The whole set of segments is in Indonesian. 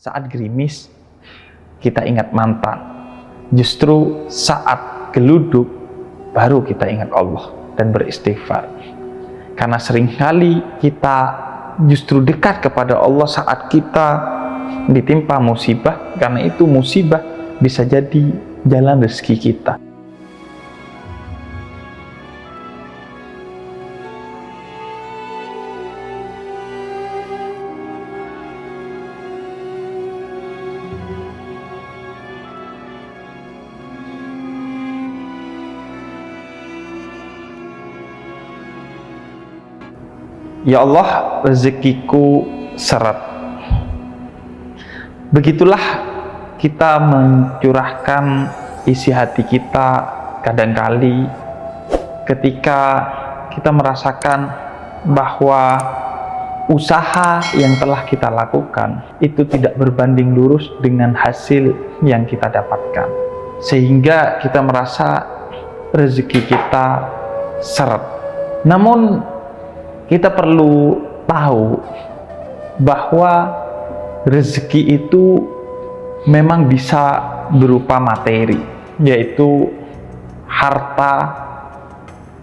Saat gerimis, kita ingat mantan. Justru saat geluduk, baru kita ingat Allah dan beristighfar. Karena seringkali kita justru dekat kepada Allah saat kita ditimpa musibah. Karena itu musibah bisa jadi jalan rezeki kita. Ya Allah, rezekiku seret. Begitulah kita mencurahkan isi hati kita kadangkali ketika kita merasakan bahwa usaha yang telah kita lakukan itu tidak berbanding lurus dengan hasil yang kita dapatkan, sehingga kita merasa rezeki kita seret. Namun kita perlu tahu bahwa rezeki itu memang bisa berupa materi, yaitu harta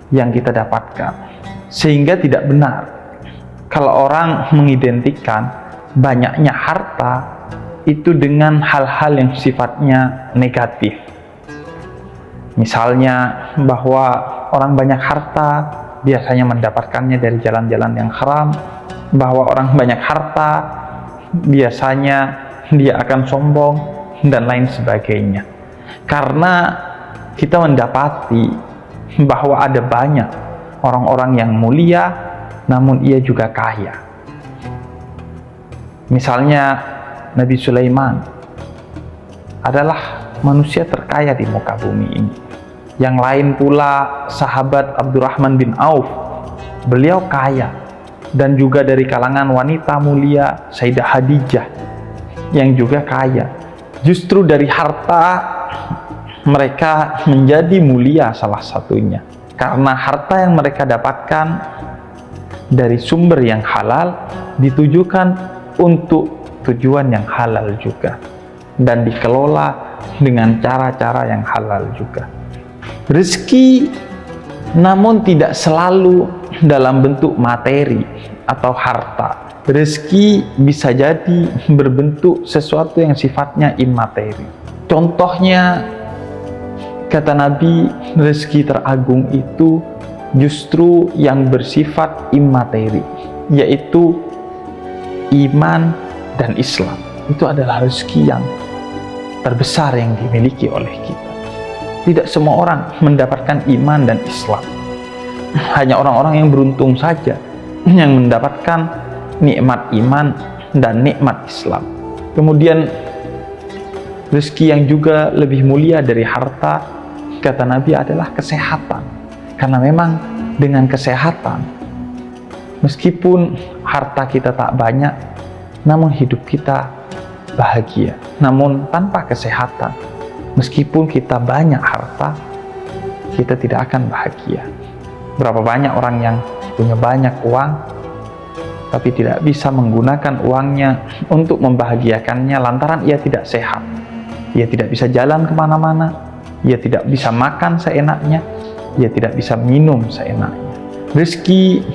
yang kita dapatkan. Sehingga tidak benar kalau orang mengidentikan banyaknya harta itu dengan hal-hal yang sifatnya negatif. Misalnya bahwa orang banyak harta biasanya mendapatkannya dari jalan-jalan yang haram, bahwa orang banyak harta biasanya dia akan sombong, dan lain sebagainya. Karena kita mendapati bahwa ada banyak orang-orang yang mulia namun ia juga kaya. Misalnya Nabi Sulaiman adalah manusia terkaya di muka bumi ini. Yang lain pula sahabat Abdurrahman bin Auf, beliau kaya. Dan juga dari kalangan wanita mulia Sayyidah Khadijah yang juga kaya. Justru dari harta mereka menjadi mulia salah satunya, karena harta yang mereka dapatkan dari sumber yang halal ditujukan untuk tujuan yang halal juga, dan dikelola dengan cara-cara yang halal juga. Rezeki namun tidak selalu dalam bentuk materi atau harta. Rezeki bisa jadi berbentuk sesuatu yang sifatnya imateri. Contohnya, kata Nabi, rezeki teragung itu justru yang bersifat imateri, yaitu iman dan Islam. Itu adalah rezeki yang terbesar yang dimiliki oleh kita. Tidak semua orang mendapatkan iman dan Islam. Hanya orang-orang yang beruntung saja yang mendapatkan nikmat iman dan nikmat Islam. Kemudian rezeki yang juga lebih mulia dari harta, kata Nabi, adalah kesehatan. Karena memang dengan kesehatan, meskipun harta kita tak banyak, namun hidup kita bahagia. Namun tanpa kesehatan, meskipun kita banyak harta, kita tidak akan bahagia. Berapa banyak orang yang punya banyak uang, tapi tidak bisa menggunakan uangnya untuk membahagiakannya lantaran ia tidak sehat. Ia tidak bisa jalan kemana-mana, ia tidak bisa makan seenaknya, ia tidak bisa minum seenaknya. Rezeki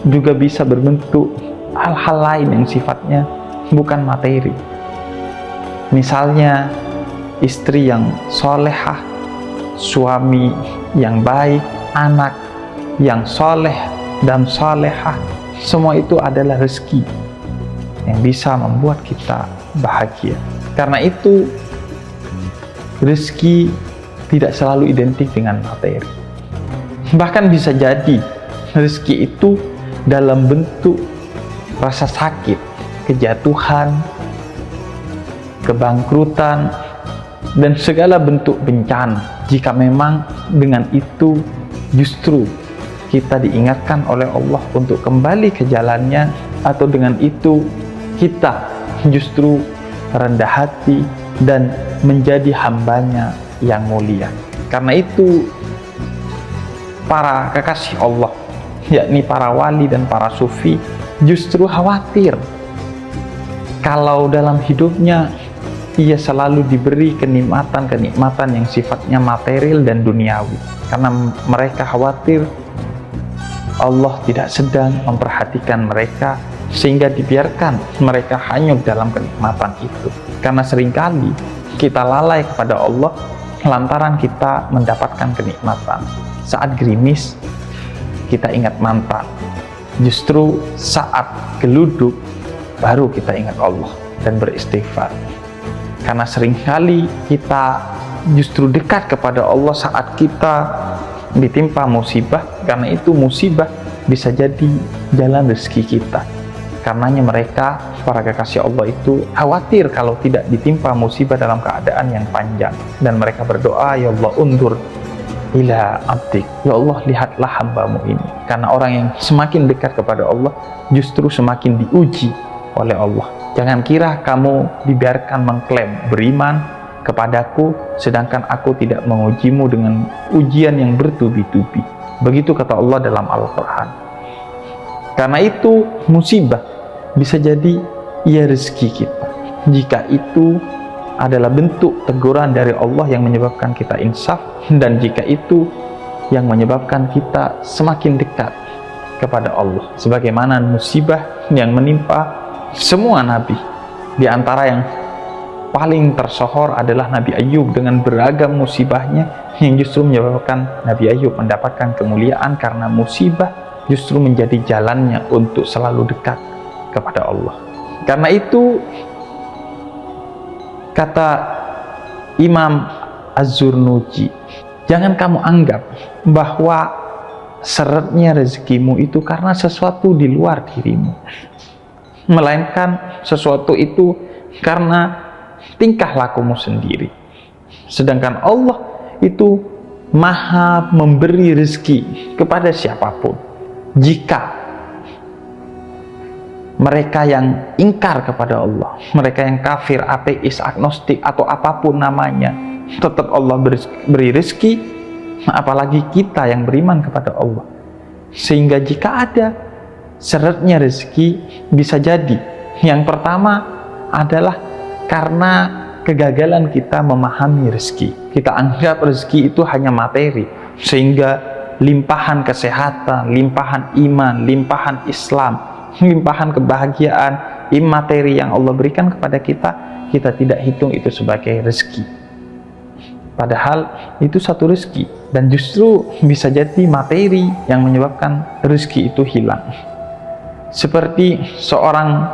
juga bisa berbentuk hal-hal lain yang sifatnya bukan materi. Misalnya istri yang solehah, suami yang baik, anak yang soleh dan solehah. Semua itu adalah rezeki yang bisa membuat kita bahagia. Karena itu rezeki tidak selalu identik dengan materi. Bahkan bisa jadi rezeki itu dalam bentuk rasa sakit, kejatuhan, kebangkrutan, dan segala bentuk bencana. Jika memang dengan itu justru kita diingatkan oleh Allah untuk kembali ke jalannya, atau dengan itu kita justru rendah hati dan menjadi hambanya yang mulia. Karena itu para kekasih Allah, yakni para wali dan para sufi, justru khawatir kalau dalam hidupnya ia selalu diberi kenikmatan-kenikmatan yang sifatnya material dan duniawi, karena mereka khawatir Allah tidak sedang memperhatikan mereka sehingga dibiarkan mereka hanyut dalam kenikmatan itu. Karena seringkali kita lalai kepada Allah lantaran kita mendapatkan kenikmatan. Saat gerimis kita ingat mantan, justru saat geluduk baru kita ingat Allah dan beristighfar. Karena seringkali kita justru dekat kepada Allah saat kita ditimpa musibah, karena itu musibah bisa jadi jalan rezeki kita. Karenanya mereka, para kekasih Allah itu khawatir kalau tidak ditimpa musibah dalam keadaan yang panjang, dan mereka berdoa, ya Allah undur ila abdik, ya Allah lihatlah hambamu ini. Karena orang yang semakin dekat kepada Allah justru semakin diuji oleh Allah. Jangan kira kamu dibiarkan mengklaim beriman kepadaku sedangkan aku tidak mengujimu dengan ujian yang bertubi-tubi. Begitu kata Allah dalam Al-Quran. Karena itu musibah bisa jadi ia rezeki kita, jika itu adalah bentuk teguran dari Allah yang menyebabkan kita insaf, dan jika itu yang menyebabkan kita semakin dekat kepada Allah. Sebagaimana musibah yang menimpa semua nabi, di antara yang paling tersohor adalah Nabi Ayub dengan beragam musibahnya yang justru menyebabkan Nabi Ayub mendapatkan kemuliaan, karena musibah justru menjadi jalannya untuk selalu dekat kepada Allah. Karena itu kata Imam Az-Zurnuji, jangan kamu anggap bahwa seretnya rezekimu itu karena sesuatu di luar dirimu, melainkan sesuatu itu karena tingkah lakumu sendiri. Sedangkan Allah itu maha memberi rezeki kepada siapapun. Jika mereka yang ingkar kepada Allah, mereka yang kafir, ateis, agnostik, atau apapun namanya, tetap Allah beri rezeki, apalagi kita yang beriman kepada Allah. Sehingga jika ada seretnya rezeki, bisa jadi yang pertama adalah karena kegagalan kita memahami rezeki. Kita anggap rezeki itu hanya materi, sehingga limpahan kesehatan, limpahan iman, limpahan Islam, limpahan kebahagiaan, materi yang Allah berikan kepada kita, kita tidak hitung itu sebagai rezeki. Padahal itu satu rezeki, dan justru bisa jadi materi yang menyebabkan rezeki itu hilang. Seperti seorang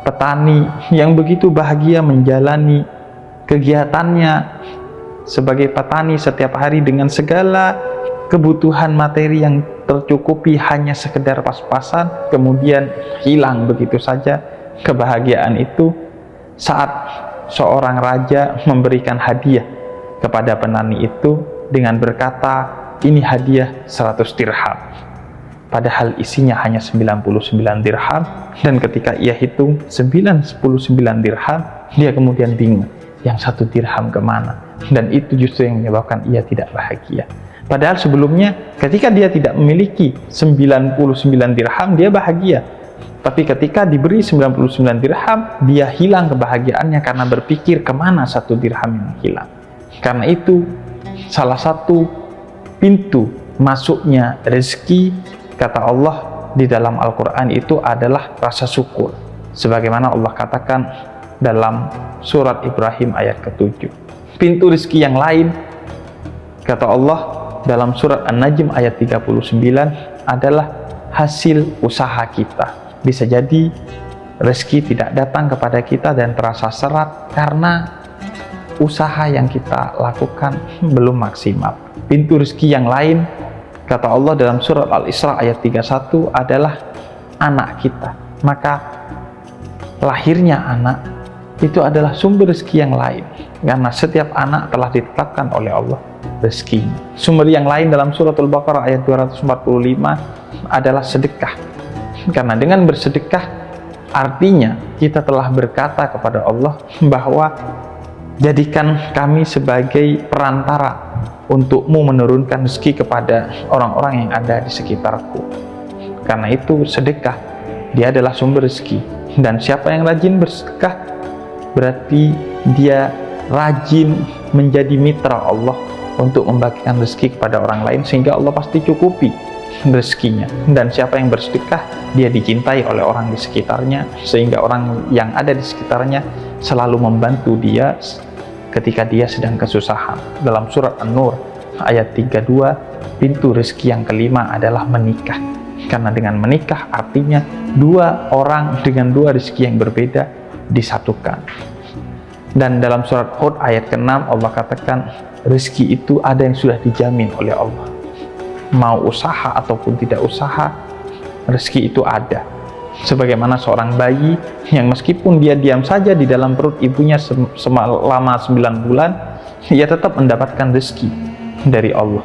petani yang begitu bahagia menjalani kegiatannya sebagai petani setiap hari dengan segala kebutuhan materi yang tercukupi hanya sekedar pas-pasan, kemudian hilang begitu saja kebahagiaan itu saat seorang raja memberikan hadiah kepada petani itu dengan berkata, ini hadiah 100 dirham. Padahal isinya hanya 99 dirham, dan ketika ia hitung 99 dirham, dia kemudian bingung, yang 1 dirham kemana? Dan itu justru yang menyebabkan ia tidak bahagia. Padahal sebelumnya ketika dia tidak memiliki 99 dirham, dia bahagia. Tapi ketika diberi 99 dirham, dia hilang kebahagiaannya karena berpikir kemana 1 dirham yang hilang. Karena itu salah satu pintu masuknya rezeki, kata Allah di dalam Al-Quran itu adalah rasa syukur. Sebagaimana Allah katakan dalam surat Ibrahim ayat ke-7. Pintu rezeki yang lain, kata Allah dalam surat An-Najm ayat 39, adalah hasil usaha kita. Bisa jadi rezeki tidak datang kepada kita dan terasa serat karena usaha yang kita lakukan belum maksimal. Pintu rezeki yang lain, kata Allah dalam surat Al-Isra ayat 31, adalah anak kita. Maka lahirnya anak itu adalah sumber rezeki yang lain, karena setiap anak telah ditetapkan oleh Allah rezekinya. Sumber yang lain dalam surat Al-Baqarah ayat 245 adalah sedekah. Karena dengan bersedekah artinya kita telah berkata kepada Allah bahwa jadikan kami sebagai perantara untukmu menurunkan rezeki kepada orang-orang yang ada di sekitarku. Karena itu sedekah dia adalah sumber rezeki. Dan siapa yang rajin bersedekah, berarti dia rajin menjadi mitra Allah untuk membagikan rezeki kepada orang lain, sehingga Allah pasti cukupi rezekinya. Dan siapa yang bersedekah, dia dicintai oleh orang di sekitarnya, sehingga orang yang ada di sekitarnya selalu membantu dia ketika dia sedang kesusahan. Dalam surat An-Nur ayat 32, pintu rezeki yang kelima adalah menikah. Karena dengan menikah artinya dua orang dengan dua rezeki yang berbeda disatukan. Dan dalam surat Hud ayat ke-6 Allah katakan rezeki itu ada yang sudah dijamin oleh Allah. Mau usaha ataupun tidak usaha, rezeki itu ada. Sebagaimana seorang bayi yang meskipun dia diam saja di dalam perut ibunya selama 9 bulan, ia tetap mendapatkan rezeki dari Allah.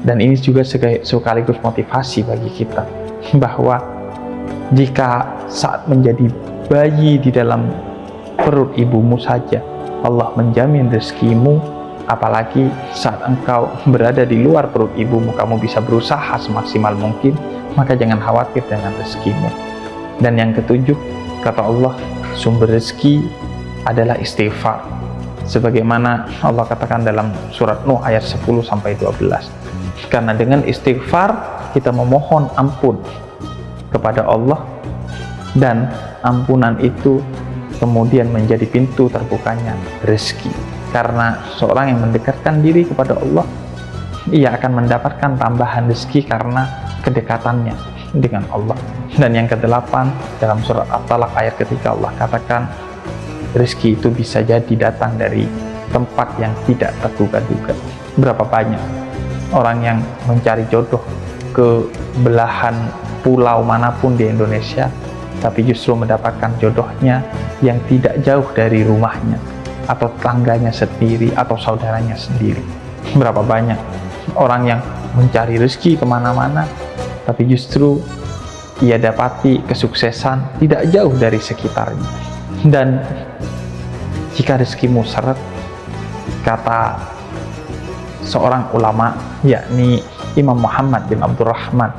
Dan ini juga sekaligus motivasi bagi kita, bahwa jika saat menjadi bayi di dalam perut ibumu saja Allah menjamin rezekimu, apalagi saat engkau berada di luar perut ibumu, kamu bisa berusaha semaksimal mungkin, maka jangan khawatir dengan rezekimu. Dan yang ketujuh, kata Allah, sumber rezeki adalah istighfar. Sebagaimana Allah katakan dalam surat Nuh ayat 10-12. Karena dengan istighfar kita memohon ampun kepada Allah, dan ampunan itu kemudian menjadi pintu terbukanya rezeki. Karena seorang yang mendekatkan diri kepada Allah, ia akan mendapatkan tambahan rezeki karena kedekatannya dengan Allah. Dan yang kedelapan, dalam surat At-Talaq ayat ketiga Allah katakan rezeki itu bisa jadi datang dari tempat yang tidak terduga-duga. Berapa banyak orang yang mencari jodoh ke belahan pulau manapun di Indonesia, tapi justru mendapatkan jodohnya yang tidak jauh dari rumahnya, atau tetangganya sendiri, atau saudaranya sendiri. Berapa banyak orang yang mencari rezeki kemana-mana, tapi justru ia dapati kesuksesan tidak jauh dari sekitarnya. Dan jika rezekimu seret, kata seorang ulama, yakni Imam Muhammad bin Abdurrahman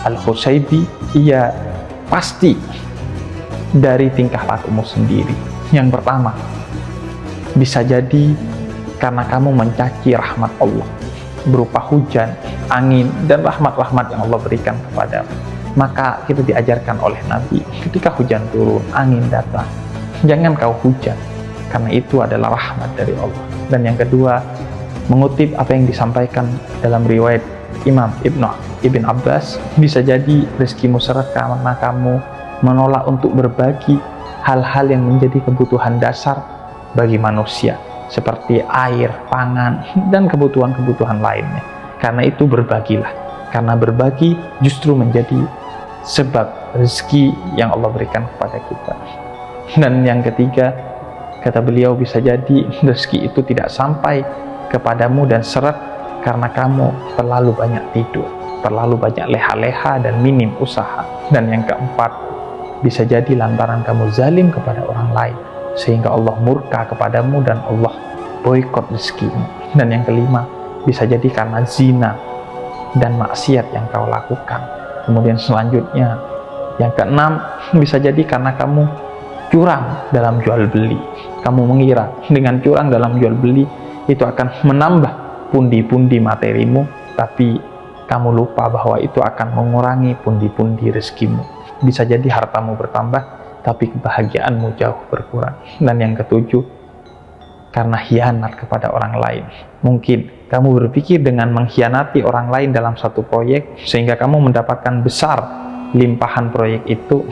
Al-Husaybi, ia pasti dari tingkah lakumu sendiri. Yang pertama, bisa jadi karena kamu mencaci rahmat Allah berupa hujan, angin, dan rahmat-rahmat yang Allah berikan kepadamu. Maka kita diajarkan oleh Nabi, ketika hujan turun, angin datang, jangan kau hujan, karena itu adalah rahmat dari Allah. Dan yang kedua, mengutip apa yang disampaikan dalam riwayat Imam Ibn Abbas, bisa jadi rezekimu seret karena kamu menolak untuk berbagi hal-hal yang menjadi kebutuhan dasar bagi manusia, seperti air, pangan, dan kebutuhan-kebutuhan lainnya. Karena itu berbagilah, karena berbagi justru menjadi sebab rezeki yang Allah berikan kepada kita. Dan yang ketiga, kata beliau, bisa jadi rezeki itu tidak sampai kepadamu dan seret karena kamu terlalu banyak tidur, terlalu banyak leha-leha dan minim usaha. Dan yang keempat, bisa jadi lantaran kamu zalim kepada orang lain, sehingga Allah murka kepadamu dan Allah boikot rezekimu. Dan yang kelima, bisa jadi karena zina dan maksiat yang kau lakukan. Kemudian selanjutnya, yang keenam, bisa jadi karena kamu curang dalam jual beli. Kamu mengira dengan curang dalam jual beli itu akan menambah pundi-pundi materimu, tapi kamu lupa bahwa itu akan mengurangi pundi-pundi rezekimu. Bisa jadi hartamu bertambah, tapi kebahagiaanmu jauh berkurang. Dan yang ketujuh, karena khianat kepada orang lain. Mungkin kamu berpikir dengan mengkhianati orang lain dalam satu proyek, sehingga kamu mendapatkan besar limpahan proyek itu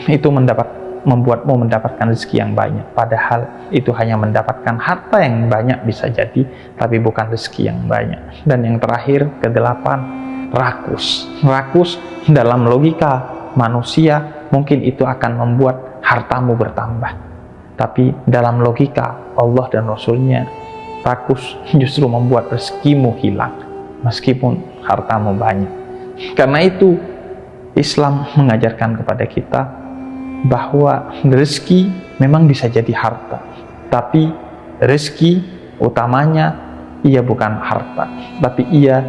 membuatmu mendapatkan rezeki yang banyak. Padahal itu hanya mendapatkan harta yang banyak bisa jadi, tapi bukan rezeki yang banyak. Dan yang terakhir, kedelapan, rakus. Rakus dalam logika manusia mungkin itu akan membuat hartamu bertambah. Tapi dalam logika Allah dan Rasulnya, rakus justru membuat rezekimu hilang, meskipun hartamu banyak. Karena itu, Islam mengajarkan kepada kita bahwa rezeki memang bisa jadi harta, tapi rezeki utamanya ia bukan harta, tapi ia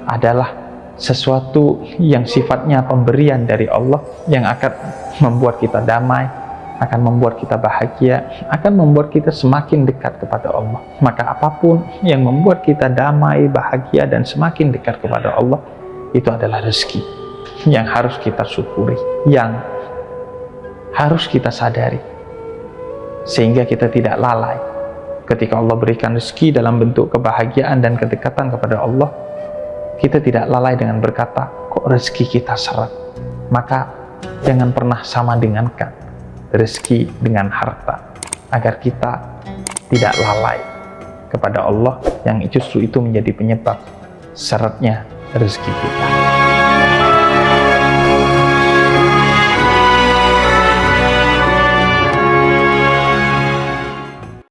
adalah sesuatu yang sifatnya pemberian dari Allah yang akan membuat kita damai, akan membuat kita bahagia, akan membuat kita semakin dekat kepada Allah. Maka apapun yang membuat kita damai, bahagia, dan semakin dekat kepada Allah, itu adalah rezeki yang harus kita syukuri, yang harus kita sadari, sehingga kita tidak lalai. Ketika Allah berikan rezeki dalam bentuk kebahagiaan dan kedekatan kepada Allah, kita tidak lalai dengan berkata, kok rezeki kita seret? Maka jangan pernah sama dengankan rezeki dengan harta, agar kita tidak lalai kepada Allah, yang justru itu menjadi penyebab seretnya rezeki kita.